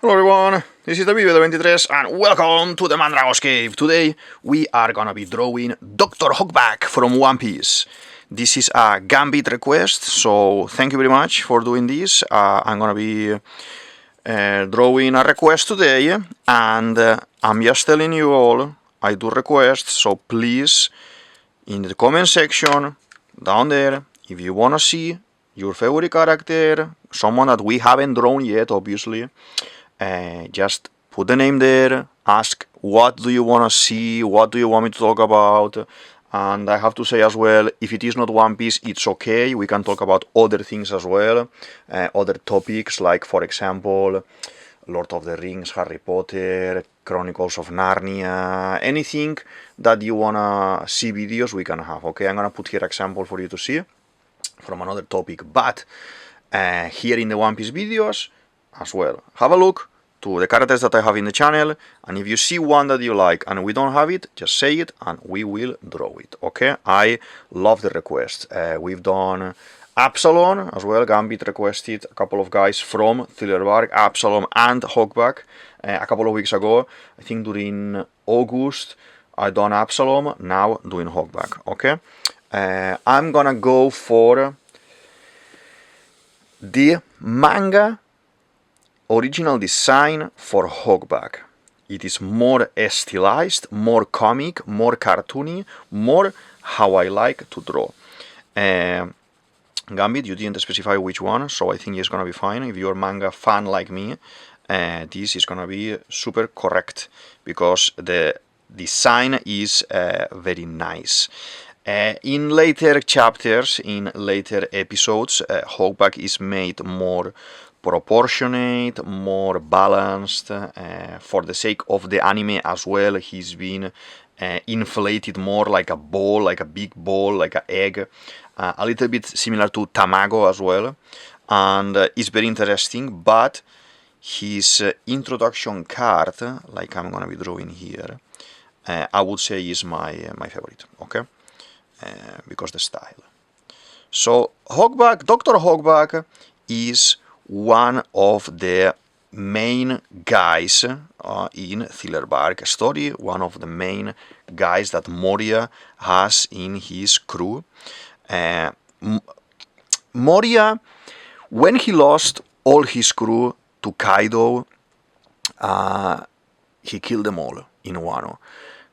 Hello everyone, this is DavidViadel23 and welcome to the Mandrago's Cave. Today we are gonna be drawing Dr. Hogback from One Piece. This is a Gambit request, so thank you very much for doing this. I'm gonna be drawing a request today, and I'm just telling you all, I do requests, so please, in the comment section, down there, if you wanna see your favorite character, someone that we haven't drawn yet, obviously, just put the name there, ask what do you want to see, what do you want me to talk about, and I have to say as well, if it is not One Piece, it's okay, we can talk about other things as well, other topics like, for example, Lord of the Rings, Harry Potter, Chronicles of Narnia, anything that you wanna see videos we can have, okay? I'm gonna put here example for you to see from another topic, but here in the One Piece videos as well. Have a look to the characters that I have in the channel, and if you see one that you like and we don't have it, just say it and we will draw it, okay? I love the requests. We've done Absalom as well. Gambit requested a couple of guys from Linework, Absalom and Hogback a couple of weeks ago. I think during August I done Absalom, now doing Hogback, okay? I'm gonna go for the manga original design for Hogback. It is more stylized, more comic, more cartoony, more how I like to draw. Gambit, you didn't specify which one, so I think it's gonna be fine. If you're a manga fan like me, this is gonna be super correct because the design is very nice. In later chapters, in later episodes, Hogback is made more proportionate, more balanced, for the sake of the anime as well. He's been inflated more like a ball, like a big ball, like an egg, a little bit similar to Tamago as well, and it's very interesting. But his introduction card, like I'm gonna be drawing here, I would say is my favorite, okay? Because the style. So Hogback, Dr. Hogback is one of the main guys in Thillerbark story, one of the main guys that Moria has in his crew. Moria, when he lost all his crew to Kaido, he killed them all in Wano.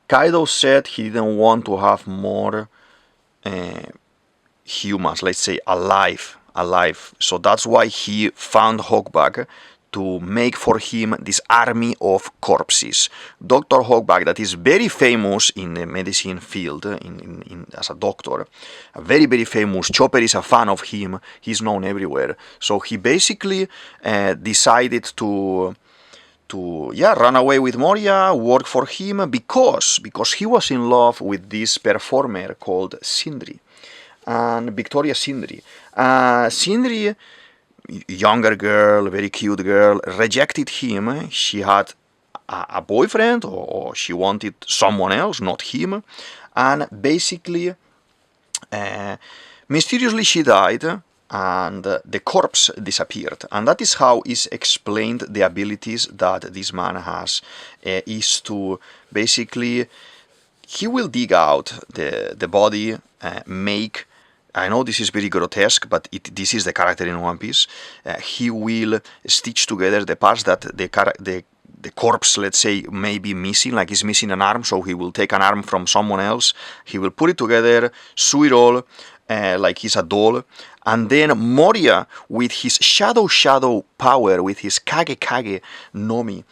Kaido said he didn't want to have more humans, let's say alive. So that's why he found Hogback to make for him this army of corpses. Dr. Hogback, that is very famous in the medicine field, as a doctor, very, very famous. Chopper is a fan of him. He's known everywhere. So he basically decided to run away with Moria, work for him, because he was in love with this performer called Sindri, and Victoria Sindri. Sindri, younger girl, very cute girl, rejected him. She had a boyfriend, or she wanted someone else, not him, and basically, mysteriously she died, and the corpse disappeared. And that is how is explained the abilities that this man has, is to basically, he will dig out the body, make, I know this is very grotesque, but this is the character in One Piece. He will stitch together the parts that the corpse, let's say, may be missing, like he's missing an arm, so he will take an arm from someone else, he will put it together, sew it all, like he's a doll, and then Moria, with his shadow power, with his Kage Nomi,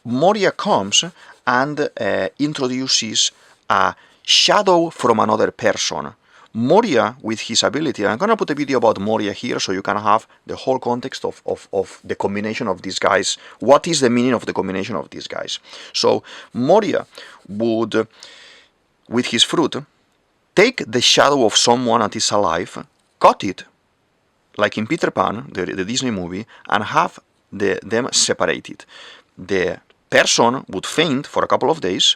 Moria comes and introduces a shadow from another person. Moria, with his ability, I'm gonna put a video about Moria here so you can have the whole context of the combination of these guys. What is the meaning of the combination of these guys? So Moria would, with his fruit, take the shadow of someone that is alive, cut it, like in Peter Pan, the Disney movie, and have them separated. The person would faint for a couple of days,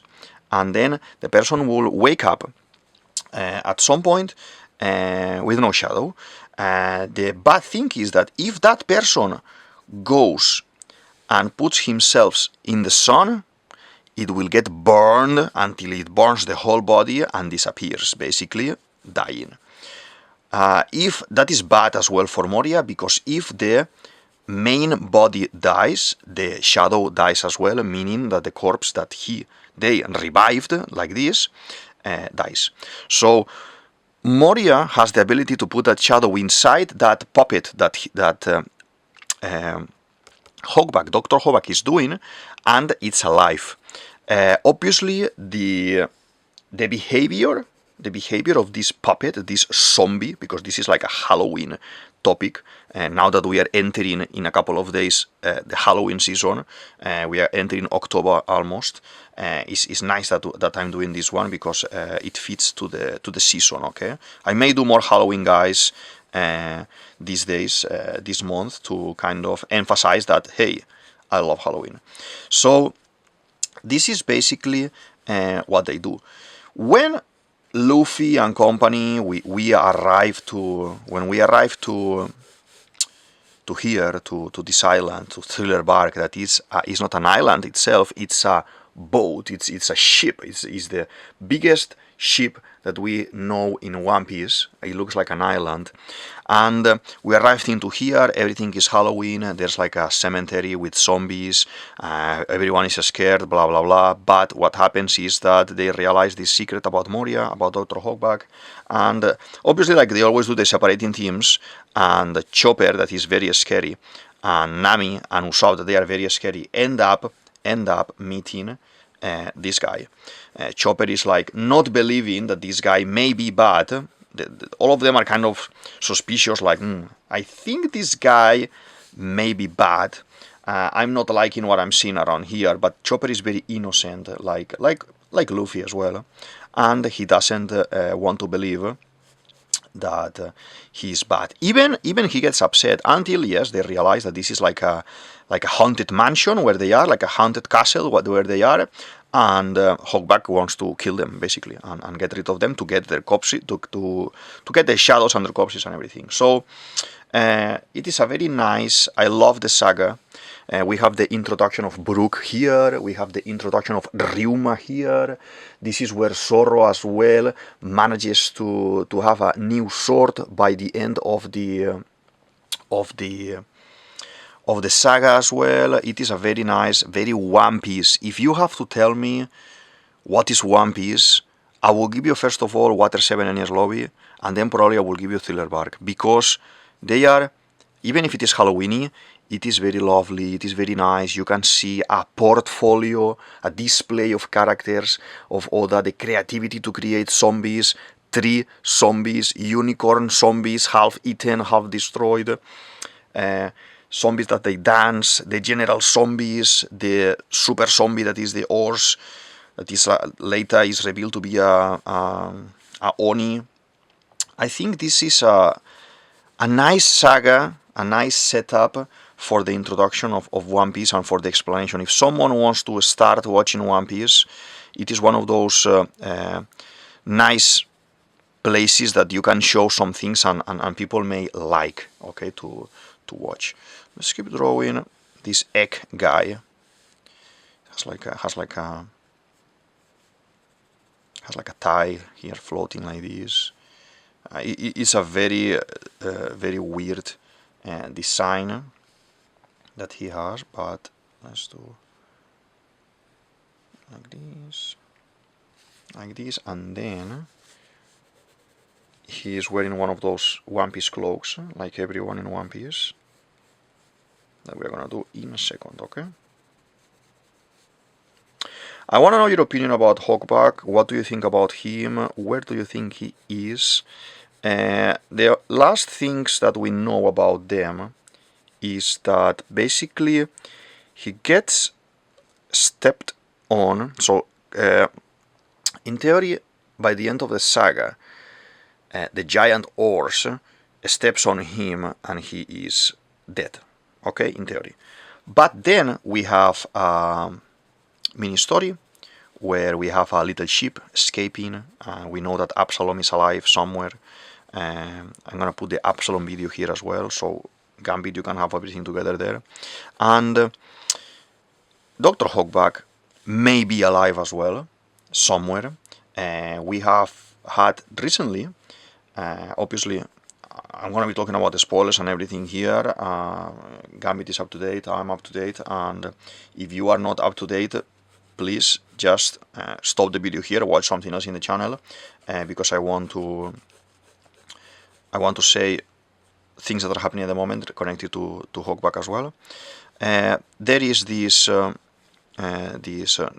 and then the person will wake up at some point with no shadow. The bad thing is that if that person goes and puts himself in the sun, it will get burned until it burns the whole body and disappears, basically dying. If that is bad as well for Moria, because if the main body dies, the shadow dies as well, meaning that the corpse that they revived like this dies. So Moria has the ability to put that shadow inside that puppet that Hogback, Dr. Hogback is doing, and it's alive. Obviously, the behavior of this puppet, this zombie, because this is like a Halloween topic, now that we are entering in a couple of days the Halloween season, we are entering October almost. It's nice that I'm doing this one because it fits to the season. Okay, I may do more Halloween guys these days, this month, to kind of emphasize that, hey, I love Halloween. So this is basically what they do. When Luffy and company, when we arrive to here, to this island, to Thriller Bark, that is not an island itself, it's a boat, it's a ship, it's the biggest ship that we know in One Piece. It looks like an island, and we arrived into here, everything is Halloween, there's like a cemetery with zombies, everyone is scared, blah blah blah, but what happens is that they realize this secret about Moria, about Dr. Hogback, and obviously, like they always do, they separate in teams, and Chopper, that is very scary, and Nami and Usopp, that they are very scary, end up meeting this guy. Chopper is like not believing that this guy may be bad. All of them are kind of suspicious, like, I think this guy may be bad. I'm not liking what I'm seeing around here, but Chopper is very innocent, like Luffy as well, and he doesn't want to believe that he's bad. Even he gets upset until, yes, they realize that this is like a haunted mansion where they are, like a haunted castle where they are, and Hogback wants to kill them basically and get rid of them to get their corpses, to get the shadows and their corpses and everything. So it is a very nice. I love the saga. We have the introduction of Brook here, we have the introduction of Ryuma here. This is where Zoro as well manages to have a new sword by the end of the saga as well. It is a very nice, very One Piece. If you have to tell me what is One Piece, I will give you first of all Water 7 Enies Lobby, and then probably I will give you Thriller Bark, because they are, even if it is Halloweeny, it is very lovely, it is very nice. You can see a portfolio, a display of characters, of Oda, the creativity to create zombies, 3 zombies, unicorn zombies, half eaten, half destroyed, zombies that they dance, the general zombies, the super zombie that is the horse, that is later is revealed to be a Oni. I think this is a nice saga, a nice setup for the introduction of One Piece and for the explanation. If someone wants to start watching One Piece, it is one of those nice places that you can show some things and people may like, okay, to watch. Let's keep drawing this egg guy. Has like a tie here floating like this. It's a very very weird design that he has, but let's do like this, and then he is wearing one of those One Piece cloaks, like everyone in One Piece, that we're gonna do in a second, okay? I want to know your opinion about Hogback. What do you think about him? Where do you think he is? The last things that we know about them is that basically he gets stepped on. So in theory, by the end of the saga, the giant horse steps on him and he is dead. Okay, in theory. But then we have a mini story where we have a little ship escaping. We know that Absalom is alive somewhere. I'm gonna put the Absalom video here as well, so Gambit, you can have everything together there. And Dr. Hogback may be alive as well, somewhere. We have had recently, obviously, I'm going to be talking about the spoilers and everything here. Gambit is up to date, I'm up to date, and if you are not up to date, please just stop the video here, watch something else in the channel, because I want to say things that are happening at the moment connected to Hogback as well. There is this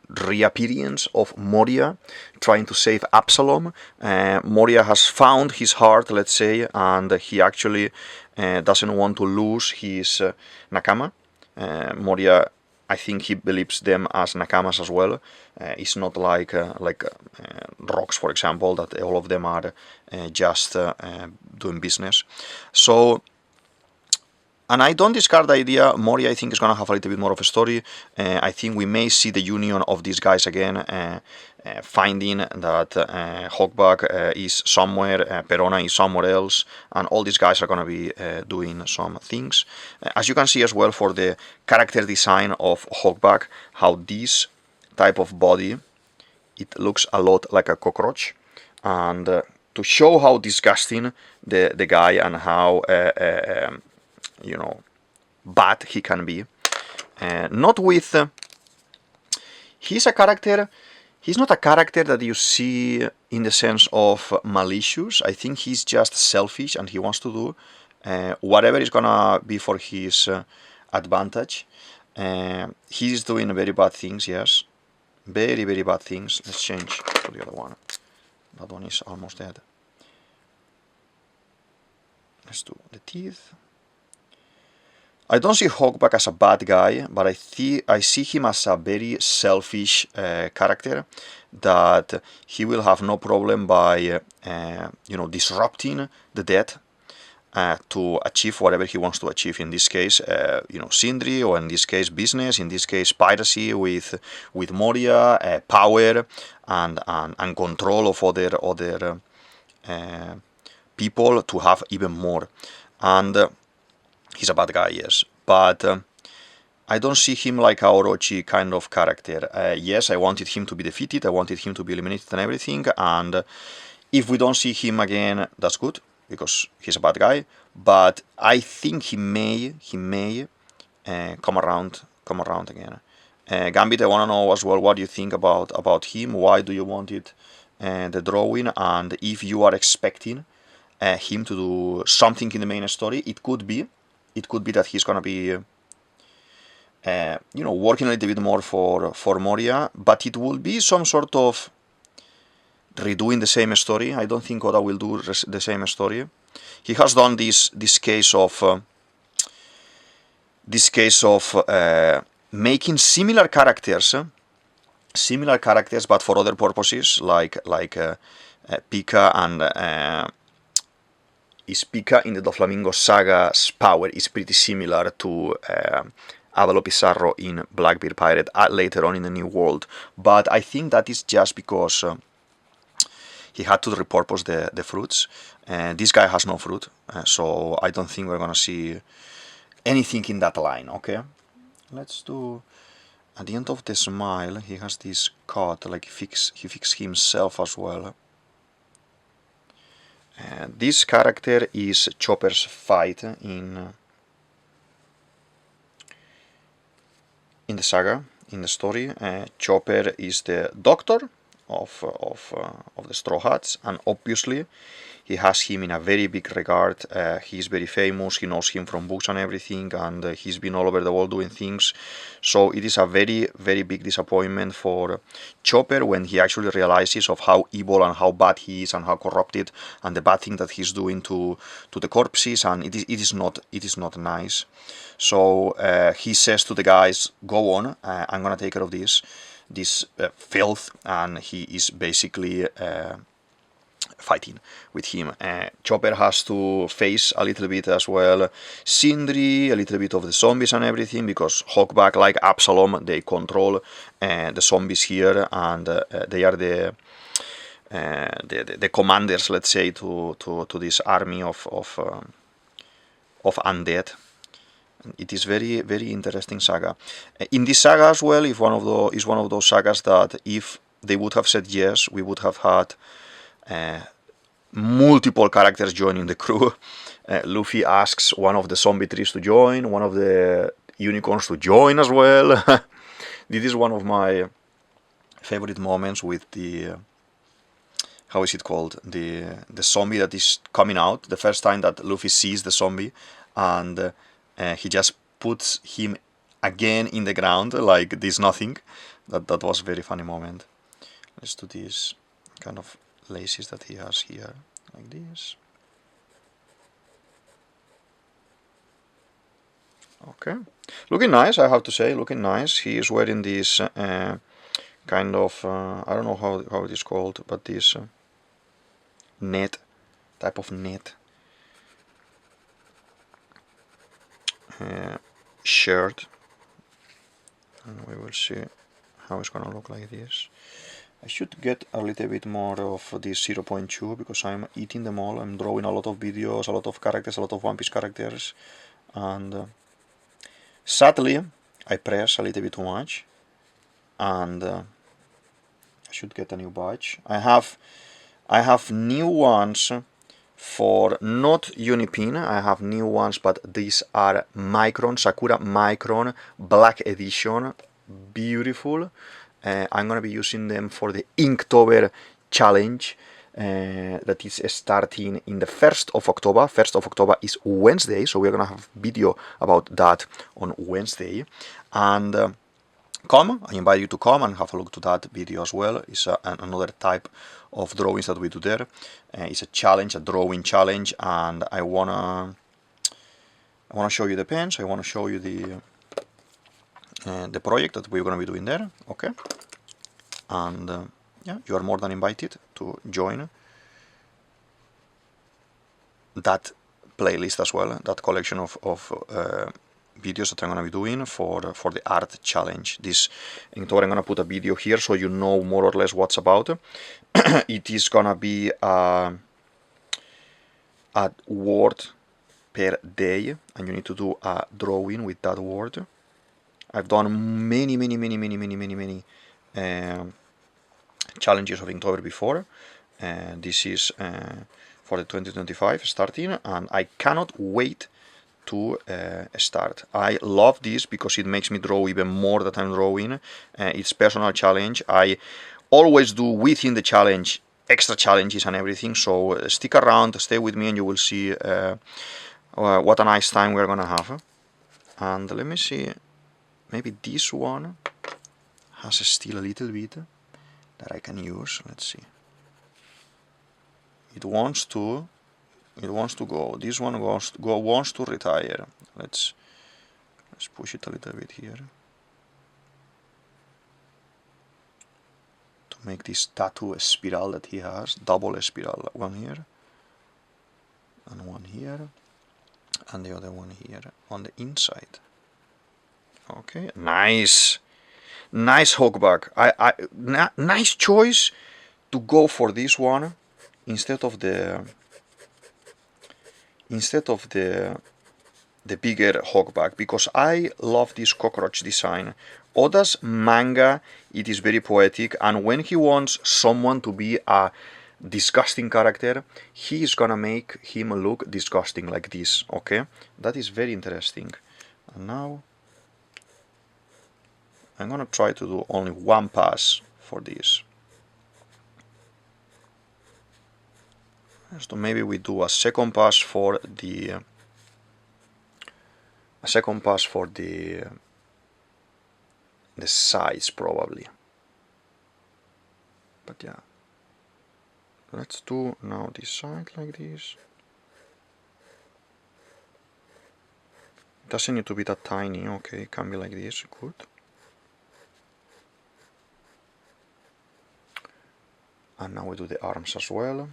reappearance of Moria trying to save Absalom. Moria has found his heart, let's say, and he actually doesn't want to lose his Nakama. Moria, I think he believes them as Nakamas as well. It's not like rocks, for example, that all of them are just doing business. So, and I don't discard the idea. Moria, I think, is going to have a little bit more of a story. I think we may see the union of these guys again, finding that Hogback is somewhere, Perona is somewhere else, and all these guys are going to be doing some things. As you can see as well for the character design of Hogback, how this type of body, it looks a lot like a cockroach. And to show how disgusting the guy and how bad he can be. Not with... he's a character... He's not a character that you see in the sense of malicious. I think he's just selfish and he wants to do whatever is gonna be for his advantage. He's doing very bad things, yes. Very, very bad things. Let's change to the other one. That one is almost dead. Let's do the teeth. I don't see Hogback as a bad guy, but I see him as a very selfish character, that he will have no problem by disrupting the dead to achieve whatever he wants to achieve. In this case, Sindri, or in this case, business. In this case, piracy with Moria, power and control of other people to have even more. And he's a bad guy, yes, but I don't see him like a Orochi kind of character. Yes, I wanted him to be defeated, I wanted him to be eliminated and everything, and if we don't see him again, that's good, because he's a bad guy, but I think he may come around again. Gambit, I want to know as well what you think about him. Why do you want it, the drawing, and if you are expecting him to do something in the main story. It could be that he's gonna be working a little bit more for Moria, but it will be some sort of redoing the same story. I don't think Oda will do the same story. He has done this case of making similar characters, but for other purposes, like Pika and is Pika in the Doflamingo Saga's power is pretty similar to Avalo Pizarro in Blackbeard Pirate later on in the New World, but I think that is just because he had to repurpose the fruits. This guy has no fruit, so I don't think we're gonna see anything in that line. Okay, let's do at the end of the smile. He has this cut, like he fixed himself as well. This character is Chopper's fight in the saga, in the story. Chopper is the doctor of the Straw Hats, and obviously he has him in a very big regard. He's very famous, he knows him from books and everything, and he's been all over the world doing things. So it is a very, very big disappointment for Chopper when he actually realizes of how evil and how bad he is and how corrupted and the bad thing that he's doing to the corpses, and it is not nice. So he says to the guys, go on, I'm gonna take care of this filth, and he is basically fighting with him. Chopper has to face a little bit as well Sindri, a little bit of the zombies and everything, because Hogback, like Absalom, they control the zombies here, and they are the commanders, let's say, to this army of undead. It is very, very interesting saga. In this saga as well, is one of those sagas that if they would have said yes, we would have had multiple characters joining the crew. Luffy asks one of the zombie trees to join, one of the unicorns to join as well. This is one of my favorite moments with the how is it called, the zombie that is coming out, the first time that Luffy sees the zombie, and he just puts him again in the ground like this nothing. That was a very funny moment. Let's do these kind of laces that he has here, like this. Okay, looking nice, I have to say, looking nice. He is wearing this kind of, I don't know how it is called, but this net, type of net shirt, and we will see how it's gonna look like this. I should get a little bit more of this 0.2 because I'm eating them all. I'm drawing a lot of videos, a lot of characters, a lot of One Piece characters, and sadly I press a little bit too much, and I should get a new badge. I have new ones for not Unipin. I have new ones, but these are Micron, Sakura Micron Black Edition. Beautiful. I'm gonna be using them for the Inktober challenge that is starting in the 1st of October. 1st of October is Wednesday, so we're gonna have video about that on Wednesday. And come, I invite you to come and have a look to that video as well. It's another type of drawings that we do there. It's a challenge, a drawing challenge, and I wanna show you the pens. I wanna show you the project that we're gonna be doing there. Okay, and yeah, you are more than invited to join that playlist as well, that collection of videos that I'm gonna be doing for the art challenge. This in October I'm gonna put a video here so you know more or less what's about. It is gonna be a word per day, and you need to do a drawing with that word. I've done many challenges of Inktober before. This is for the 2025 starting, and I cannot wait to start. I love this because it makes me draw even more that I'm drawing. It's personal challenge. I always do within the challenge extra challenges and everything, so stick around, stay with me, and you will see what a nice time we're gonna have. And let me see, maybe this one has still a little bit that I can use. Let's see. It wants to go. This one wants to retire. Let's push it a little bit here to make this tattoo a spiral that he has, double spiral, one here and one here, and the other one here on the inside. Okay, nice Hogback. Nice choice to go for this one instead of the bigger Hogback, because I love this cockroach design. Oda's manga, it is very poetic, and when he wants someone to be a disgusting character, he is gonna make him look disgusting like this. Okay, that is very interesting. And now I'm gonna try to do only one pass for this. So maybe we do a second pass for the size probably. But yeah, let's do now this side like this. Doesn't need to be that tiny. Okay, it can be like this. Good. And now we do the arms as well.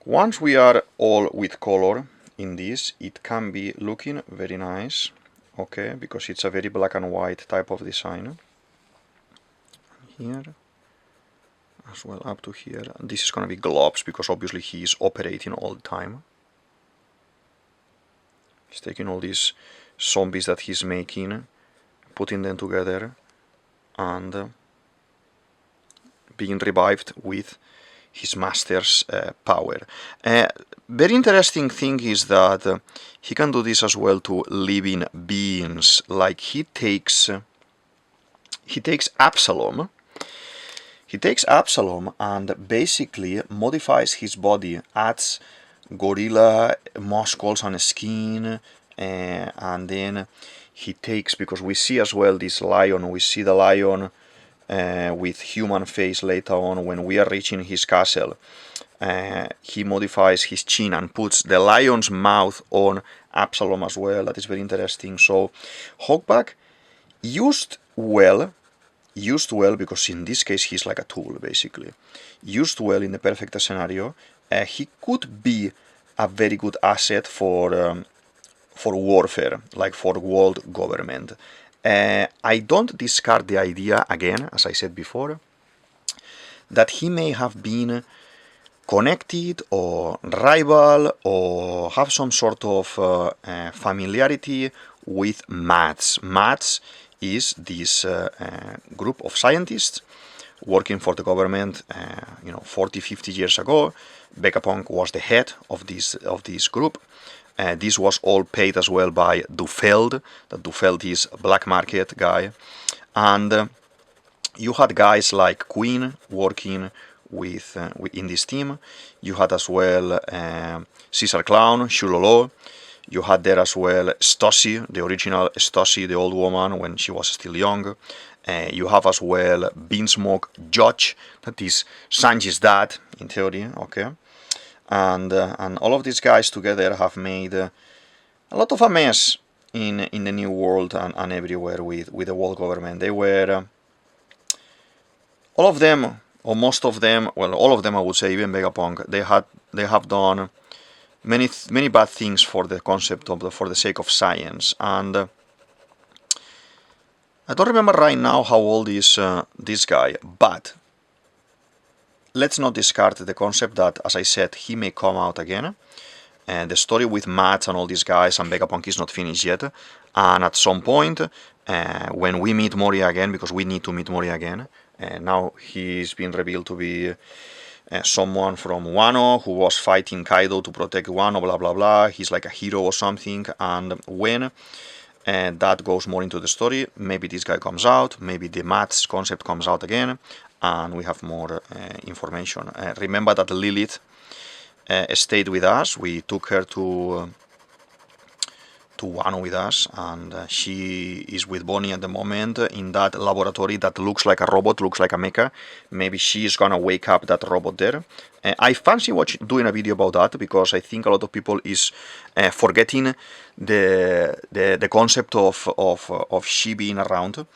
Once we are all with color in this, it can be looking very nice, okay, because it's a very black and white type of design. Here, as well up to here. And this is going to be gloves, because obviously he is operating all the time. He's taking all these zombies that he's making, putting them together, and being revived with his master's power. Very interesting thing is that he can do this as well to living beings. Like he takes Absalom. He takes Absalom and basically modifies his body, adds gorilla muscles on his skin, and then he takes, because we see as well this lion, we see the lion with human face later on when we are reaching his castle. He modifies his chin and puts the lion's mouth on Absalom as well. That is very interesting. So Hogback used well, because in this case he's like a tool basically. Used well in the perfect scenario, he could be a very good asset for warfare, like for world government. I don't discard the idea, again, as I said before, that he may have been connected or rival or have some sort of familiarity with MATS. MATS is this group of scientists working for the government 40-50 years ago. Vegapunk was the head of this group. This was all paid as well by Dufeld. That Dufeld is a black market guy. And you had guys like Queen working in this team. You had as well Caesar Clown, Shulolo. You had there as well Stossi, the original Stossi, the old woman when she was still young. You have as well Beansmoke Judge, that is Sanji's dad in theory, okay. And all of these guys together have made a lot of a mess in the new world and everywhere with the world government. They were all of them, or most of them, well, all of them I would say, even Vegapunk, they have done many bad things for the concept of for the sake of science. And I don't remember right now how old is this guy, but let's not discard the concept that, as I said, he may come out again. And the story with Matt and all these guys and Vegapunk is not finished yet. And at some point, when we meet Mori again, because we need to meet Mori again, now he's been revealed to be someone from Wano who was fighting Kaido to protect Wano, blah blah blah. He's like a hero or something. And when that goes more into the story, maybe this guy comes out, maybe the Matt's concept comes out again, and we have more information. Remember that Lilith stayed with us. We took her to Wano with us, and she is with Bonnie at the moment in that laboratory that looks like a robot, looks like a mecha. Maybe she is gonna wake up that robot there. I fancy doing a video about that, because I think a lot of people is forgetting the concept of she being around,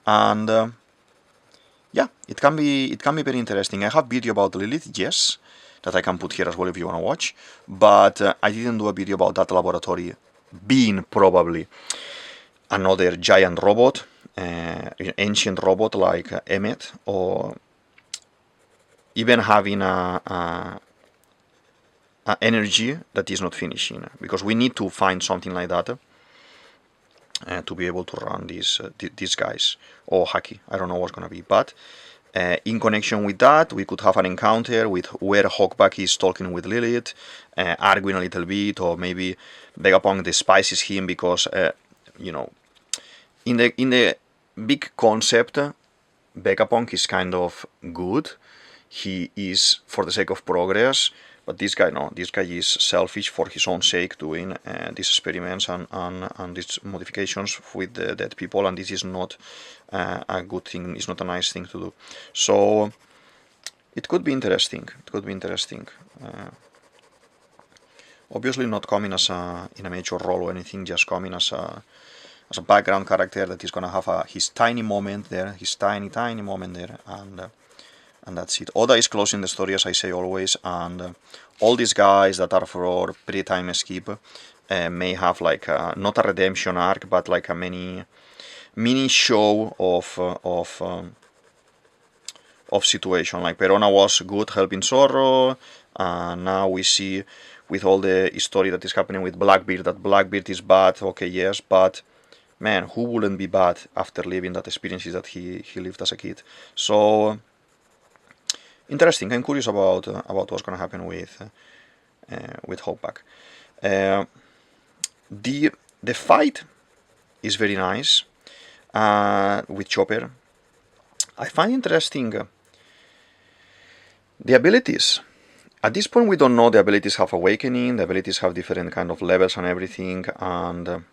and yeah, it can be very interesting. I have video about Lilith, yes, that I can put here as well if you want to watch, but I didn't do a video about that laboratory being probably another giant robot, ancient robot like Emmet, or even having a energy that is not finishing, because we need to find something like that to be able to run these guys, or Haki. I don't know what's gonna be, but in connection with that, we could have an encounter with where Hogback is talking with Lilith, arguing a little bit, or maybe Vegapunk despises him because in the big concept, Vegapunk is kind of good. He is for the sake of progress, but this guy no. This guy is selfish for his own sake, doing these experiments and these modifications with the dead people, and this is not a good thing. It's not a nice thing to do. So it could be interesting. It could be interesting. Obviously not coming as in a major role or anything, just coming as a background character that is gonna have his tiny moment there, his tiny moment there, and that's it. Oda is closing the story, as I say always, and all these guys that are for pre-time skip may have like not a redemption arc, but like a mini show of situation. Like Perona was good helping Zorro, and now we see with all the story that is happening with Blackbeard, that Blackbeard is bad, okay, yes, but man, who wouldn't be bad after living that experiences that he lived as a kid? So interesting. I'm curious about what's gonna happen with Hogback. The fight is very nice with Chopper. I find interesting the abilities. At this point, we don't know the abilities have awakening, the abilities have different kind of levels and everything, and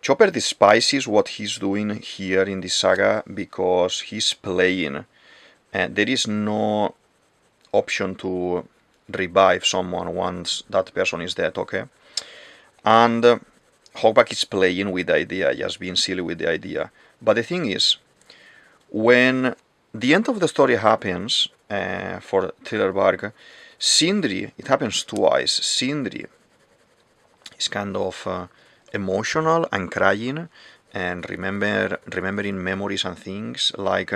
Chopper despises what he's doing here in this saga because he's playing, and there is no option to revive someone once that person is dead, okay? And Hogback is playing with the idea, just being silly with the idea. But the thing is, when the end of the story happens for Thrillerbark, Sindri, it happens twice. Sindri is kind of emotional and crying and remembering memories and things like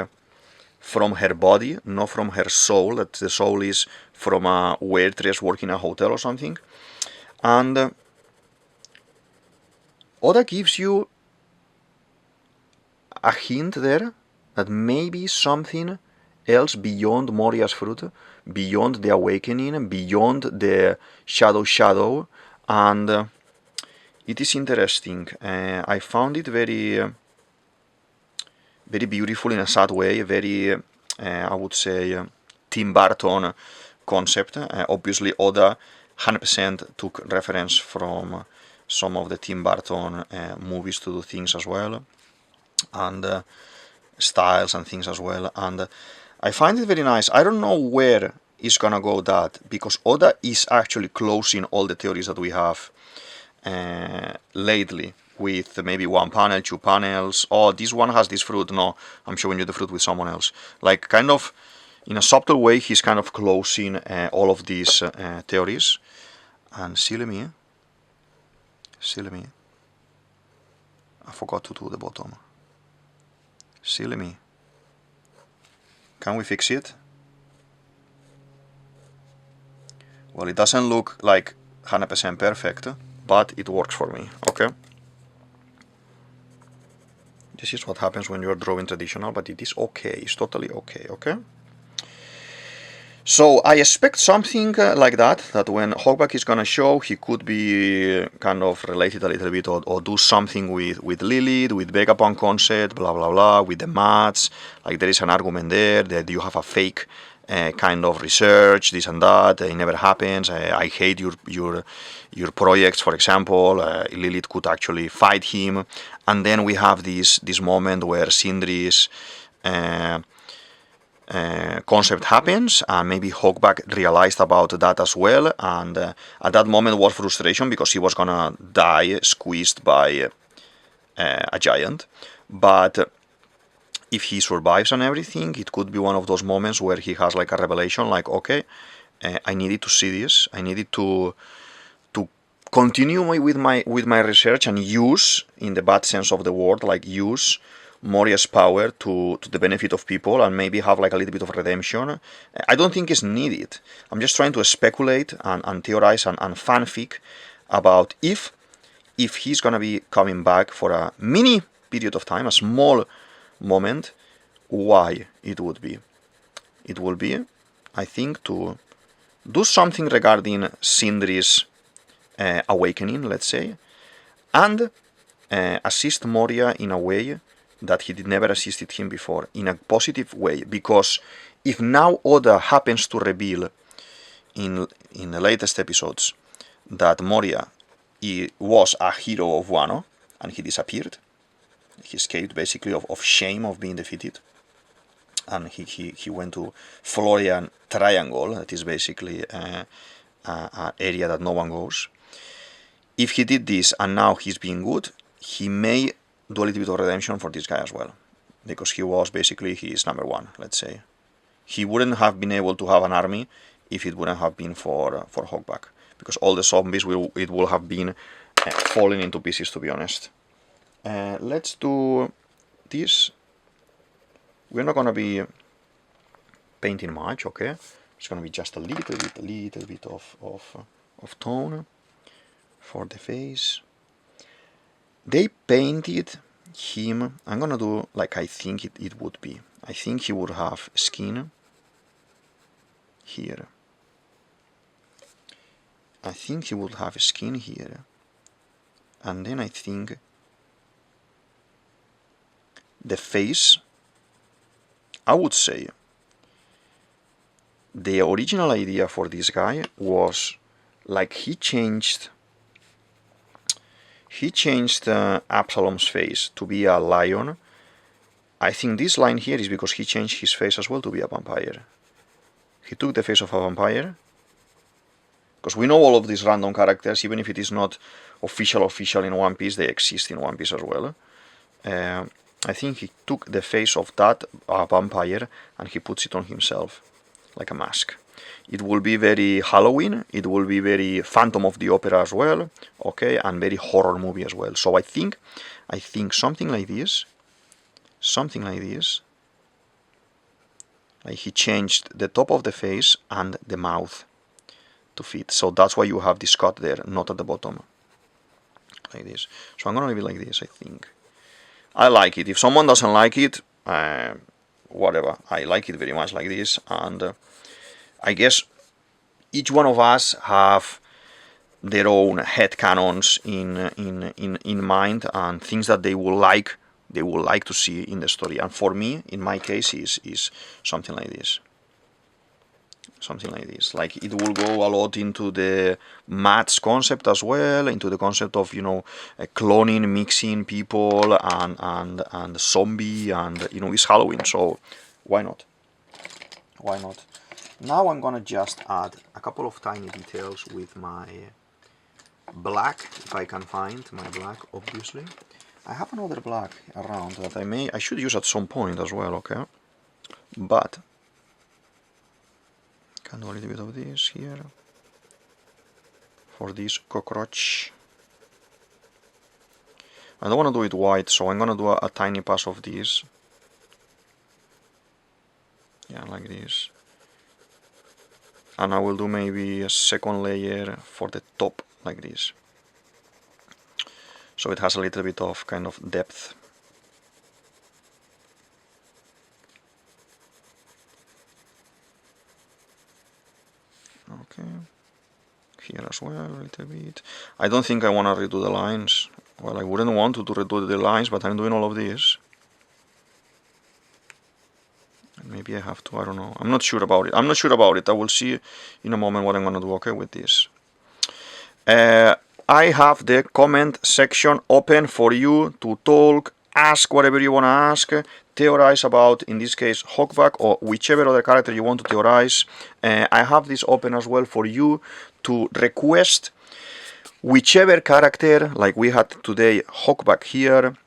from her body, not from her soul, that the soul is from a waitress working in a hotel or something. And Oda gives you a hint there that maybe something else beyond Moria's fruit, beyond the awakening, beyond the shadow, and it is interesting. I found it very beautiful in a sad way, very, I would say, Tim Burton concept. Obviously, Oda 100% took reference from some of the Tim Burton movies to do things as well, and styles and things as well. And I find it very nice. I don't know where is gonna go that, because Oda is actually closing all the theories that we have lately, with maybe one panel, two panels. Oh, this one has this fruit. No, I'm showing you the fruit with someone else. Like, kind of, in a subtle way, he's kind of closing all of these theories. And silly me, I forgot to do the bottom. Silly me. Can we fix it? Well, it doesn't look like 100% perfect, but it works for me, okay? This is what happens when you're drawing traditional, but it is okay, it's totally okay, okay? So I expect something like that when Hogback is gonna show, he could be kind of related a little bit, or do something with Lilith, with Vegapunk concept, blah blah blah, with the maths, like there is an argument there that you have a fake kind of research, this and that, it never happens, I hate your projects, for example, Lilith could actually fight him, and then we have this moment where Sindri's concept happens, and maybe Hogback realized about that as well, and at that moment was frustration because he was gonna die squeezed by a giant, but if he survives and everything, it could be one of those moments where he has like a revelation, like, okay, I needed to see this, I needed to continue with my research and use, in the bad sense of the word, like use Moria's power to the benefit of people, and maybe have like a little bit of redemption. I don't think it's needed. I'm just trying to speculate and theorize and fanfic about if he's gonna be coming back for a mini period of time, a small moment, why it would be. It will be, I think, to do something regarding Sindri's awakening, let's say, and assist Moria in a way that he did never assisted him before, in a positive way, because if now Oda happens to reveal in the latest episodes that Moria was a hero of Wano and he disappeared, he escaped basically of shame of being defeated, and he went to Florian Triangle, that is basically an area that no one goes. If he did this and now he's being good, he may do a little bit of redemption for this guy as well, because he was basically his number one, let's say. He wouldn't have been able to have an army if it wouldn't have been for Hogback, because all the zombies will have been falling into pieces, to be honest. Let's do this. We're not gonna be painting much, okay? It's gonna be just a little bit of of tone for the face. They painted him. I'm gonna do like I think it would be. I think he would have skin here. I think he would have skin here. And then I think the face, I would say the original idea for this guy was like he changed Absalom's face to be a lion. I think this line here is because he changed his face as well to be a vampire. He took the face of a vampire, because we know all of these random characters, even if it is not official in One Piece, they exist in One Piece as well. I think he took the face of that vampire and he puts it on himself like a mask. It will be very Halloween, it will be very Phantom of the Opera as well, okay, and very horror movie as well. So I think something like this, like he changed the top of the face and the mouth to fit. So that's why you have this cut there, not at the bottom, like this. So I'm gonna leave it like this. I think I like it. If someone doesn't like it, whatever. I like it very much like this, and I guess each one of us have their own headcanons in mind and things that they would like to see in the story. And for me, in my case, is something like this. Something like this. Like it will go a lot into the maths concept as well, into the concept of, you know, cloning, mixing people and zombie, and you know, it's Halloween, so why not? Why not? Now I'm gonna just add a couple of tiny details with my black, if I can find my black, obviously. I have another black around that I should use at some point as well, okay? But can do a little bit of this here for this cockroach. I don't want to do it white, so I'm gonna do a tiny pass of this. Yeah, like this. And I will do maybe a second layer for the top, like this. So it has a little bit of kind of depth. Okay. Here as well, a little bit. I don't think I want to redo the lines. Well, I wouldn't want to redo the lines, but I'm doing all of this. Maybe I have to, I don't know. I'm not sure about it. I will see in a moment what I'm going to do, okay, with this. I have the comment section open for you to talk, ask whatever you want to ask, theorize about, in this case, Hogback or whichever other character you want to theorize. I have this open as well for you to request whichever character, like we had today, Hogback here.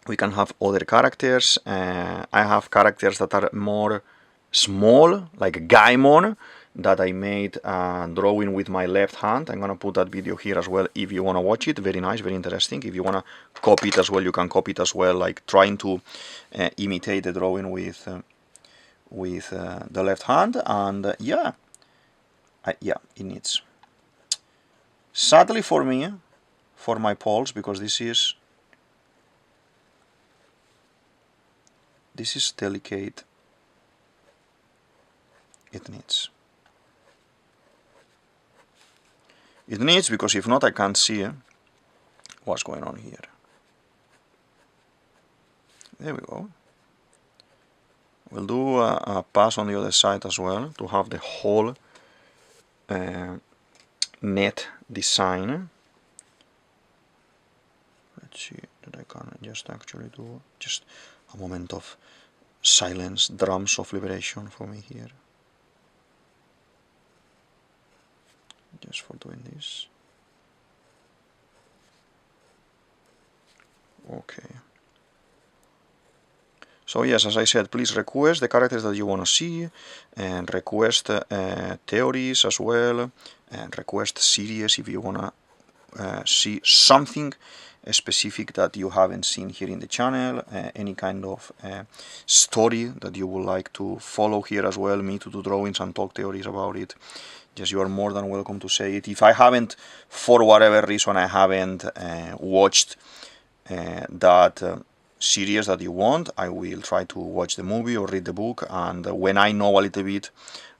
We can have other characters. I have characters that are more small, like Gaimon, that I made drawing with my left hand. I'm gonna put that video here as well if you wanna watch it. Very nice, very interesting. If you wanna copy it as well, you can copy it as well, like trying to imitate the drawing with the left hand. And yeah, it needs. Sadly for me, for my poles, because this is delicate, it needs. It needs, because if not, I can't see what's going on here. There we go. We'll do a pass on the other side as well to have the whole net design. Let's see that I can just actually do just a moment of silence, drums of liberation for me here. Just for doing this. Okay. So yes, as I said, please request the characters that you want to see, and request theories as well, and request series if you want to see something specific that you haven't seen here in the channel, any kind of story that you would like to follow here as well, me to do drawings and talk theories about it, just you are more than welcome to say it. If I haven't, for whatever reason, I haven't watched that series that you want, I will try to watch the movie or read the book, and when I know a little bit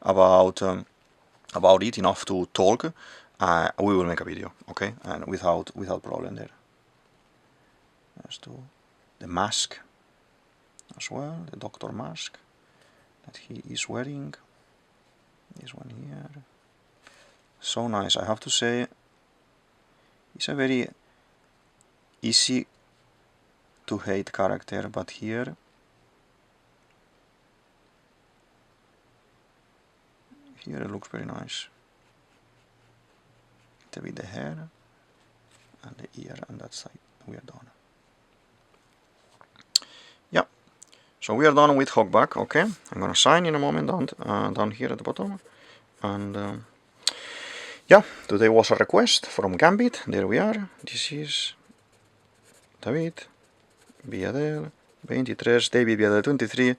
about it, enough to talk, we will make a video, okay, and without problem there. Let's do the mask as well, the doctor mask that he is wearing. This one here, so nice. I have to say, it's a very easy to hate character, but here it looks very nice. A bit the hair and the ear, and that side we are done. Yeah, so we are done with Hogback. Okay, I'm gonna sign in a moment down here at the bottom, and yeah, today was a request from Gambit. There we are. This is DavidViadel23, DavidViadel23.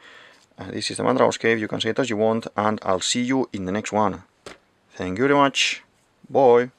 This is the Mandrago's Cave. You can say it as you want, and I'll see you in the next one. Thank you very much. Bye.